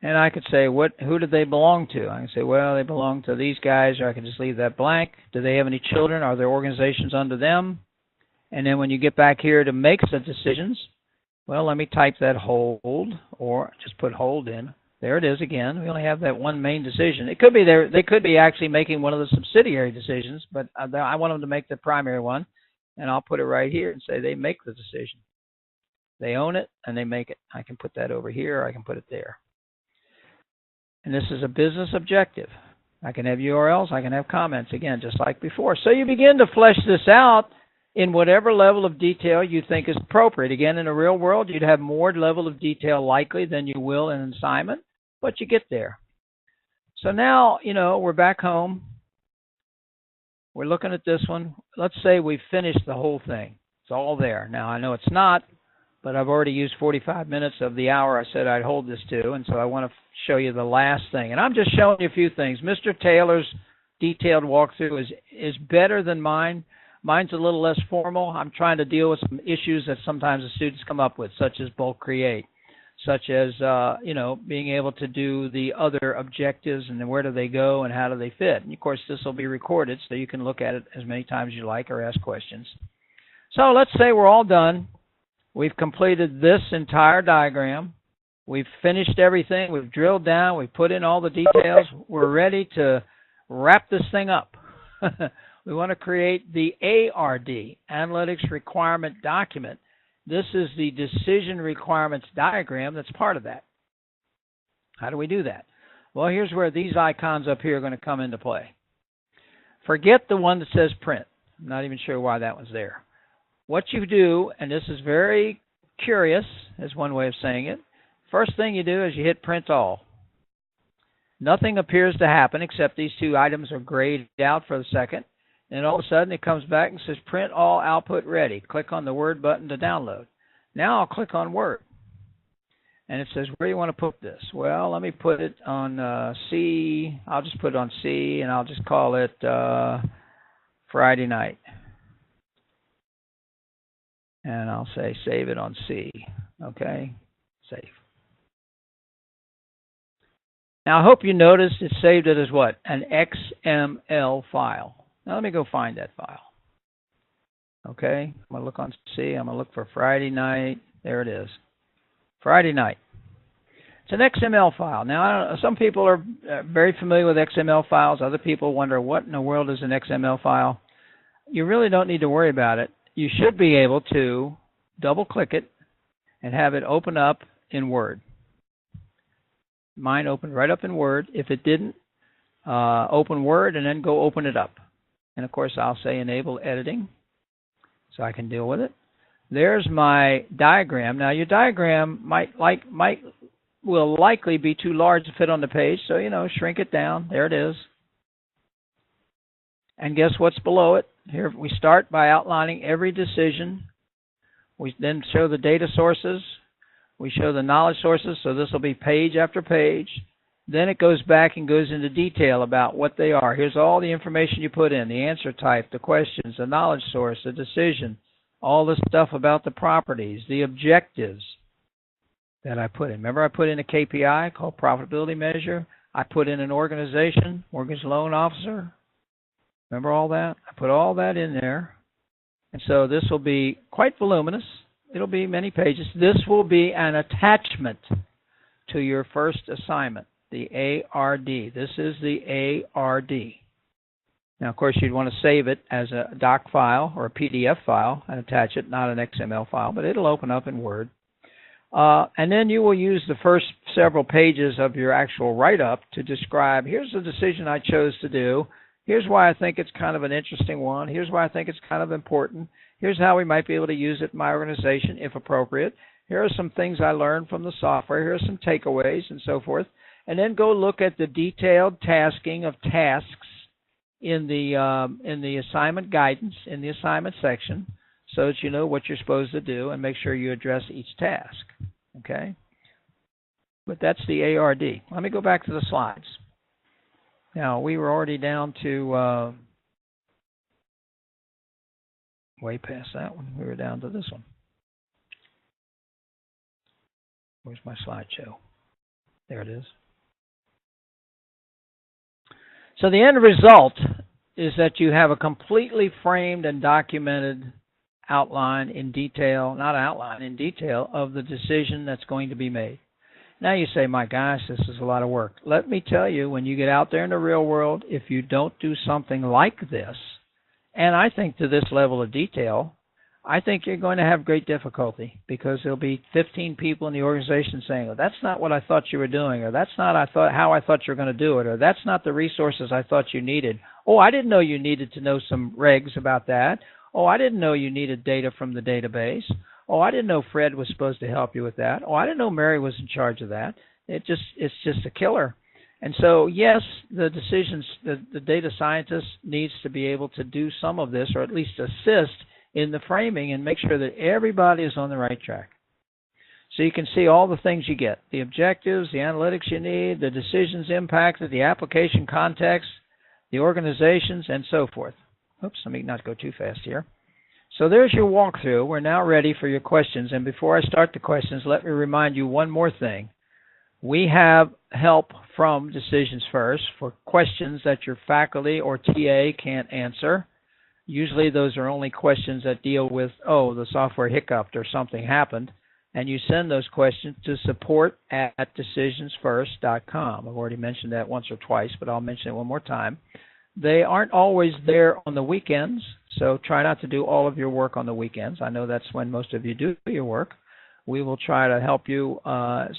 A: And I could say, who do they belong to? I can say, well, they belong to these guys, or I can just leave that blank. Do they have any children? Are there organizations under them? And then when you get back here to make the decisions, well, let me type that hold, or just put hold in. There it is again. We only have that one main decision. It could be they could be actually making one of the subsidiary decisions, but I want them to make the primary one, and I'll put it right here and say they make the decision. They own it, and they make it. I can put that over here, or I can put it there. And this is a business objective. I can have URLs, I can have comments, again, just like before. So you begin to flesh this out in whatever level of detail you think is appropriate. Again, in the real world, you'd have more level of detail likely than you will in an assignment, but you get there. So now, we're back home. We're looking at this one. Let's say we finished the whole thing. It's all there. Now, I know it's not, but I've already used 45 minutes of the hour I said I'd hold this to, and so I want to show you the last thing. And I'm just showing you a few things. Mr. Taylor's detailed walkthrough is better than mine. Mine's a little less formal. I'm trying to deal with some issues that sometimes the students come up with, such as bulk create, such as, being able to do the other objectives and then where do they go and how do they fit. And, of course, this will be recorded so you can look at it as many times as you like or ask questions. So let's say we're all done. We've completed this entire diagram. We've finished everything. We've drilled down. We've put in all the details. We're ready to wrap this thing up. We want to create the ARD, Analytics Requirement Document. This is the Decision Requirements Diagram that's part of that. How do we do that? Well, here's where these icons up here are going to come into play. Forget the one that says print. I'm not even sure why that one's there. What you do, and this is very curious, is one way of saying it. First thing you do is you hit print all. Nothing appears to happen except these two items are grayed out for the second. And all of a sudden it comes back and says print all output ready. Click on the Word button to download. Now I'll click on Word. and it says, where do you want to put this? Well, let me put it on C. I'll just put it on C, and I'll just call it Friday night. And I'll say save it on C. Okay, save. Now, I hope you noticed it saved it as what? An XML file. Now, let me go find that file. Okay, I'm going to look on C. I'm going to look for Friday night. There it is. Friday night. It's an XML file. Now, some people are very familiar with XML files. Other people wonder, what in the world is an XML file? You really don't need to worry about it. You should be able to double-click it and have it open up in Word. Mine opened right up in Word. If it didn't, open Word and then go open it up. And, of course, I'll say enable editing so I can deal with it. There's my diagram. Now, your diagram will likely be too large to fit on the page, so, shrink it down. There it is. And guess what's below it? Here we start by outlining every decision. We then show the data sources. We show the knowledge sources, so this will be page after page. Then it goes back and goes into detail about what they are. Here's all the information you put in, the answer type, the questions, the knowledge source, the decision, all the stuff about the properties, the objectives that I put in. Remember I put in a KPI called profitability measure. I put in an organization, mortgage loan officer. Remember all that? I put all that in there. And so this will be quite voluminous. It'll be many pages. This will be an attachment to your first assignment, the ARD. This is the ARD. Now, of course, you'd want to save it as a doc file or a PDF file and attach it, not an XML file, but it'll open up in Word. And then you will use the first several pages of your actual write-up to describe, here's the decision I chose to do. Here's why I think it's kind of an interesting one. Here's why I think it's kind of important. Here's how we might be able to use it in my organization if appropriate. Here are some things I learned from the software. Here are some takeaways and so forth. And then go look at the detailed tasking of tasks in the assignment guidance, in the assignment section, so that you know what you're supposed to do and make sure you address each task. Okay? But that's the ARD. Let me go back to the slides. Now, we were already down to way past that one. We were down to this one. Where's my slideshow? There it is. So the end result is that you have a completely framed and documented outline in detail, not outline, in detail of the decision that's going to be made. Now you say, my gosh, this is a lot of work. Let me tell you, when you get out there in the real world, if you don't do something like this, and I think to this level of detail, I think you're going to have great difficulty, because there'll be 15 people in the organization saying, oh, that's not what I thought you were doing, or that's not how I thought you were going to do it, or that's not the resources I thought you needed. Oh, I didn't know you needed to know some regs about that. Oh, I didn't know you needed data from the database. Oh, I didn't know Fred was supposed to help you with that. Oh, I didn't know Mary was in charge of that. It's just a killer. And so, yes, the data scientist needs to be able to do some of this, or at least assist in the framing and make sure that everybody is on the right track. So you can see all the things you get, the objectives, the analytics you need, the decisions impacted, the application context, the organizations, and so forth. Oops, let me not go too fast here. So there's your walkthrough. We're now ready for your questions. And before I start the questions, let me remind you one more thing. We have help from DecisionsFirst for questions that your faculty or TA can't answer. Usually those are only questions that deal with, oh, the software hiccuped or something happened. And you send those questions to support@decisionsfirst.com. I've already mentioned that once or twice, but I'll mention it one more time. They aren't always there on the weekends, so try not to do all of your work on the weekends. I know that's when most of you do your work. We will try to help you.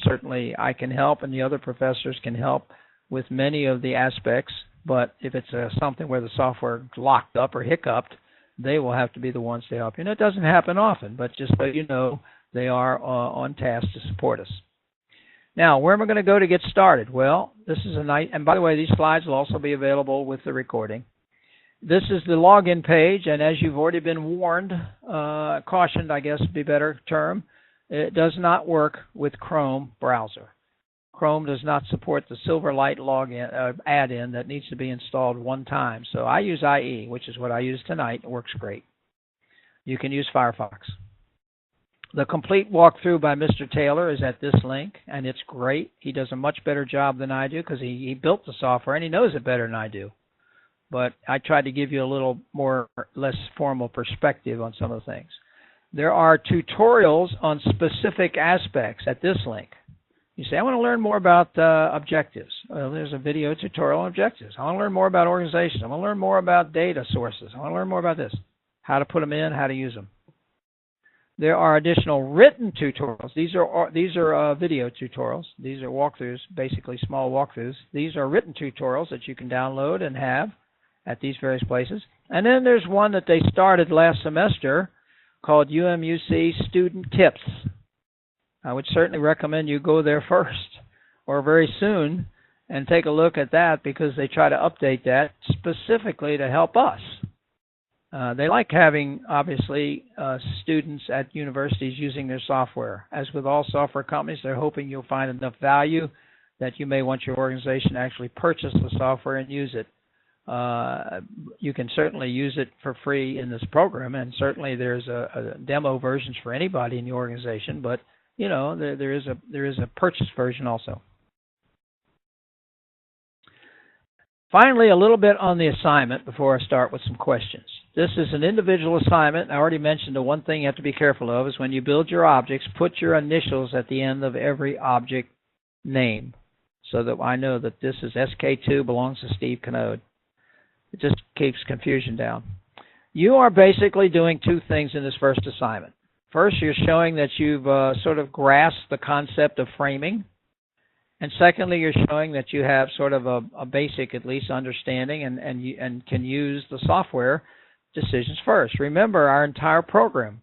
A: Certainly I can help, and the other professors can help with many of the aspects, but if it's something where the software locked up or hiccuped, they will have to be the ones to help you. And it doesn't happen often, but just so you know, they are on task to support us. Now, where am I going to go to get started? Well, this is a nice, and by the way, these slides will also be available with the recording. This is the login page, and as you've already been warned, cautioned, I guess would be a better term, It does not work with Chrome browser. Chrome does not support the Silverlight login add-in that needs to be installed one time. So I use IE, which is what I use tonight. It works great. You can use Firefox. The complete walkthrough by Mr. Taylor is at this link, and it's great. He does a much better job than I do because he built the software, and he knows it better than I do. But I tried to give you a little less formal perspective on some of the things. There are tutorials on specific aspects at this link. You say, I want to learn more about objectives. Well, there's a video tutorial on objectives. I want to learn more about organizations. I want to learn more about data sources. I want to learn more about this, how to put them in, how to use them. There are additional written tutorials. These are video tutorials. These are walkthroughs, basically small walkthroughs. These are written tutorials that you can download and have at these various places. And then there's one that they started last semester called UMUC Student Tips. I would certainly recommend you go there first or very soon and take a look at that because they try to update that specifically to help us. They like having, obviously, students at universities using their software. As with all software companies, they're hoping you'll find enough value that you may want your organization to actually purchase the software and use it. You can certainly use it for free in this program, and certainly there's a demo versions for anybody in the organization, but you know, there is a purchase version also. Finally, a little bit on the assignment before I start with some questions. This is an individual assignment. I already mentioned the one thing you have to be careful of is when you build your objects, put your initials at the end of every object name so that I know that this is SK2 belongs to Steve Canode. It just keeps confusion down. You are basically doing two things in this first assignment. First, you're showing that you've sort of grasped the concept of framing. And secondly, you're showing that you have sort of a basic, at least, understanding and can use the software DecisionsFirst. Remember, our entire program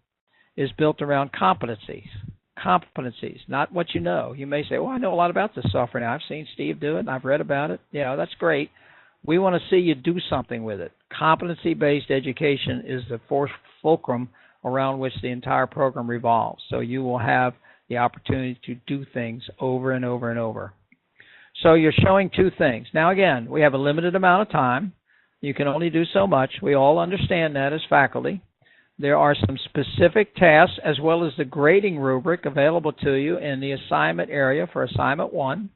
A: is built around competencies. Competencies, not what you know. You may say, well, I know a lot about this software now. I've seen Steve do it, and I've read about it. Yeah, that's great. We want to see you do something with it. Competency-based education is the fulcrum around which the entire program revolves. So you will have the opportunity to do things over and over and over. So you're showing two things. Now again, we have a limited amount of time. You can only do so much. We all understand that as faculty. There are some specific tasks as well as the grading rubric available to you in the assignment area for assignment 1.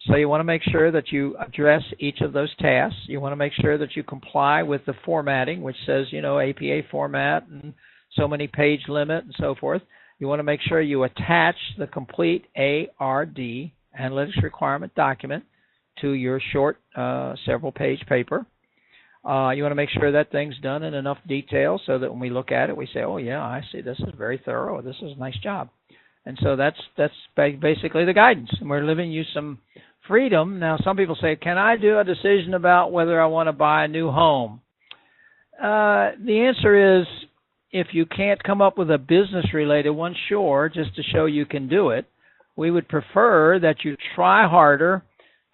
A: So you want to make sure that you address each of those tasks. You want to make sure that you comply with the formatting, which says, you know, APA format and so many page limit and so forth. You want to make sure you attach the complete ARD, Analytics Requirement Document, to your short several-page paper. You want to make sure that thing's done in enough detail so that when we look at it, we say, oh, yeah, I see, this is very thorough. This is a nice job. And so that's basically the guidance. And we're giving you some freedom. Now, some people say, can I do a decision about whether I want to buy a new home? The answer is, if you can't come up with a business-related one, sure, just to show you can do it. We would prefer that you try harder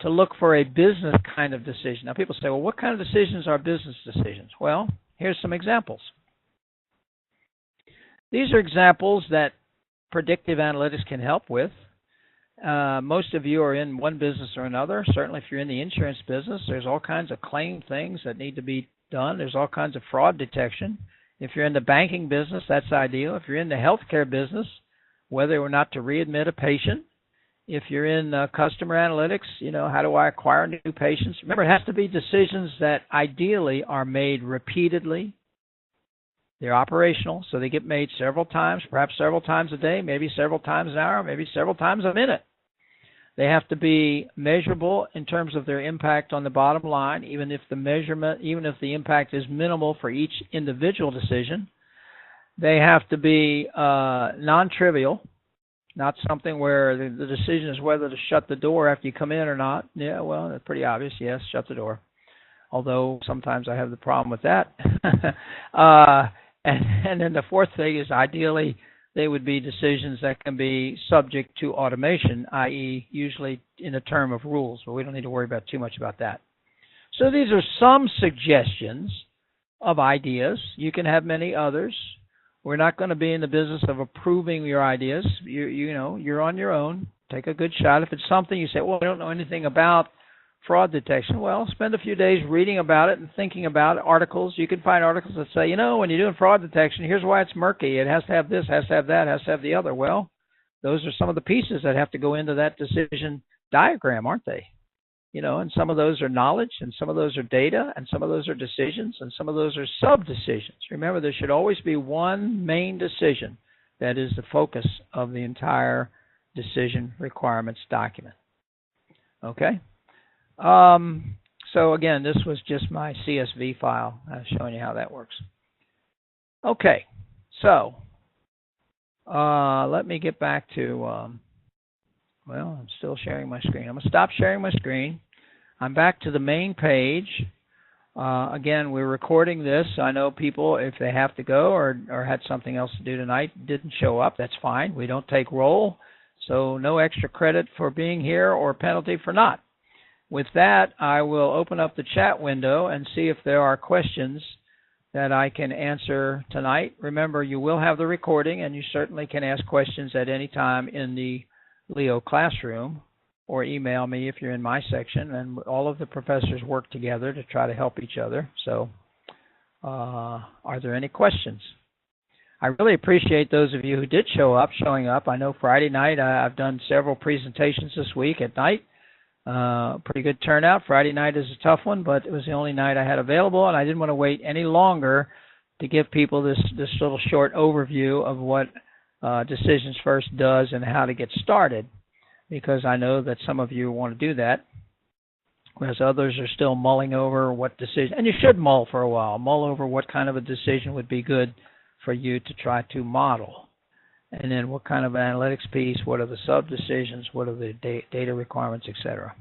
A: to look for a business kind of decision. Now, people say, well, what kind of decisions are business decisions? Well, here's some examples. These are examples that predictive analytics can help with. Most of you are in one business or another. Certainly, if you're in the insurance business, there's all kinds of claim things that need to be done. There's all kinds of fraud detection. If you're in the banking business, that's ideal. If you're in the healthcare business, whether or not to readmit a patient. If you're in customer analytics, you know, how do I acquire new patients? Remember, it has to be decisions that ideally are made repeatedly. They're operational, so they get made several times, perhaps several times a day, maybe several times an hour, maybe several times a minute. They have to be measurable in terms of their impact on the bottom line, even if the impact is minimal for each individual decision. They have to be non-trivial, not something where the decision is whether to shut the door after you come in or not. Yeah, well, that's pretty obvious. Yes, shut the door. Although sometimes I have the problem with that. And then the fourth thing is ideally they would be decisions that can be subject to automation, i.e. usually in a term of rules, but we don't need to worry about too much about that. So these are some suggestions of ideas. You can have many others. We're not going to be in the business of approving your ideas. You know, you're on your own. Take a good shot. If it's something you say, well, I don't know anything about fraud detection, well, spend a few days reading about it and thinking about it. Articles. You can find articles that say, you know, when you're doing fraud detection, here's why it's murky. It has to have this, has to have that, has to have the other. Well, those are some of the pieces that have to go into that decision diagram, aren't they? You know, and some of those are knowledge, and some of those are data, and some of those are decisions, and some of those are sub-decisions. Remember, there should always be one main decision that is the focus of the entire decision requirements document. Okay? So again, this was just my CSV file. I was showing you how that works. Okay, so let me get back to, well, I'm still sharing my screen. I'm going to stop sharing my screen. I'm back to the main page. Again, we're recording this. I know people, if they have to go or had something else to do tonight, didn't show up, that's fine. We don't take roll, so no extra credit for being here or penalty for not. With that, I will open up the chat window and see if there are questions that I can answer tonight. Remember, you will have the recording, and you certainly can ask questions at any time in the Leo classroom, or email me if you're in my section, and all of the professors work together to try to help each other. So, are there any questions? I really appreciate those of you who did showing up. I know Friday night, I've done several presentations this week at night. Pretty good turnout. Friday night is a tough one, but it was the only night I had available, and I didn't want to wait any longer to give people this little short overview of what Decisions First does and how to get started, because I know that some of you want to do that, whereas others are still mulling over what decision, and you should mull for a while, mull over what kind of a decision would be good for you to try to model. And then what kind of analytics piece, what are the sub-decisions, what are the data requirements, etc.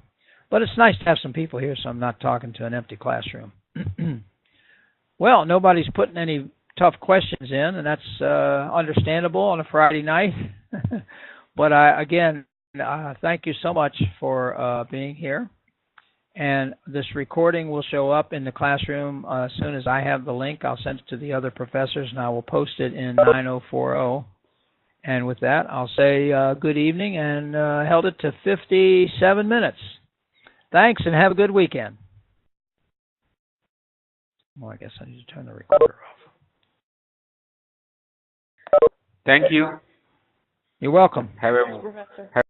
A: But it's nice to have some people here, so I'm not talking to an empty classroom. Well, nobody's putting any tough questions in, and that's understandable on a Friday night. But again, thank you so much for being here. And this recording will show up in the classroom as soon as I have the link. I'll send it to the other professors, and I will post it in 9040. And with that, I'll say good evening, and held it to 57 minutes. Thanks, and have a good weekend. Well, I guess I need to turn the recorder off.
B: Thank you.
A: You're welcome.
B: Have a